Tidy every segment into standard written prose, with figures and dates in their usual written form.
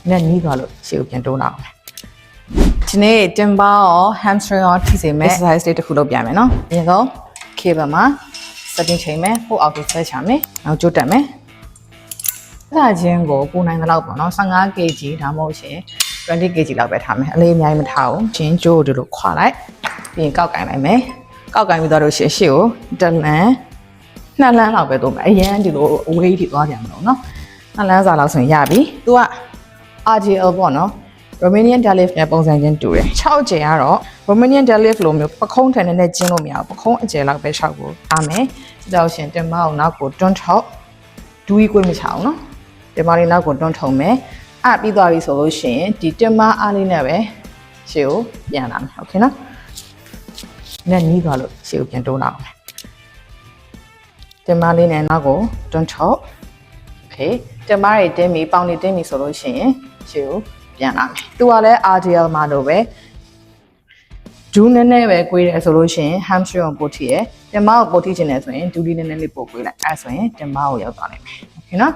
နည်းနီးသွားလို့ရှေ့ကိုပြန်တိုးလာအောင်ဒီနေ့တင်ပါရော hamstring ရောထိစေမယ် exercise လေးတစ်ခုလုပ်ပြမယ်နော်အရင်ဆုံး cable မှာ setting ချိန်မယ်ပို့အောက်ကိုဆွဲချမယ်နောက်ကြိုးတက်မယ်အဲ့ဒါချင်းကိုပူနိုင်တဲ့လောက်ပေါ့နော်15 kg ဒါမှမဟုတ်ရှင်20 kg လောက်ပဲထားမယ်အလေးအများကြီးမထားဘူးချင်းကြိုးကိုဒီလိုခွာလိုက်ပြီးရင်ကောက်ကင်လိုက်မယ်ကောက်ကင်ပြီးတော့ရှေ့ကိုတစ်လမ်းနှစ်လမ်းလောက်ပဲတိုးမယ်အရင်ဒီလိုအဝေးထိသွားပြန်မလို့နော်နှစ်လမ်းစာလောက်ဆိုရင်ရပြီသူက RGL ပေါ့နော် Romanian deadlift နဲ့ပုံစံချင်းတူတယ်6ကျယ်ကတော့ Romanian deadlift လိုမျိုးပခုံးထန်နဲ့ကျင်းလို့မရဘူးပခုံးအကျယ်လောက်ပဲ6ကိုအားမယ်ကြောက်ရှင်တင်မအောင်နောက်ကိုတွန်းထောက်ဒူးကြီးကိုမချအောင်နော်တင်မလေးနောက်ကိုတွန်းထုံမယ်အပြီးသွားပြီဆိုလို့ရှိရင်ဒီတင်မအားလေးနဲ့ပဲရှေ့ကိုပြန်လာမယ်โอเคနော်နည်းနီးသွားလို့ရှေ့ကိုပြန်တိုးလာအောင်တင်မလေးနဲ့နောက်ကိုတွန်းထောက်โอเคတင်မတွေတင်းပြီးပေါင်တွေတင်းပြီးဆိုလို့ရှိရင်ရှေ့ကိုပြန်လာမယ်သူကလည်း RDL မှာလို့ပဲဒူးနည်းနည်းပဲ꿰တယ်ဆိုလို့ရှိရင် hamstring ကိုပို့ထိရယ်တင်မကိုပို့ထိခြင်းနဲ့ဆိုရင်ဒူးလေးနည်းနည်းလေးပို့꿰လိုက်အဲဆိုရင်တင်မကိုရောက်သွားနိုင်မယ်โอเคနော်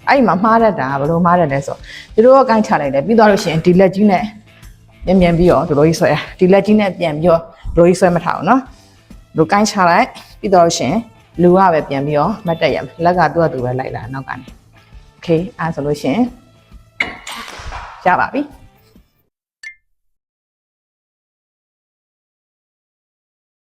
အဲ့ဒီမှာမှားတတ်တာဘယ်လိုမှားတတ်လဲဆိုဒီလိုကိုင်းချလိုက်တယ်ပြီးသွားလို့ရှိရင်ဒီလက်ကြီးနဲ့မြန်ပြီးတော့ဒီလိုကြီးဆွဲဒီလက်ကြီးနဲ့ပြန်ပြီးတော့ဒီလိုကြီးဆွဲမထားအောင်နော်ဒီလိုကိုင်းချလိုက်ပြီးတော့ရှင်လူကပဲပြန်ပြီးတော့မတ်တက်ရမယ်လက်ကသူ့အတူပဲလိုက်လာနောက်ကနေโอเคအဲဆိုလို့ရှိရင်ရပါပြီ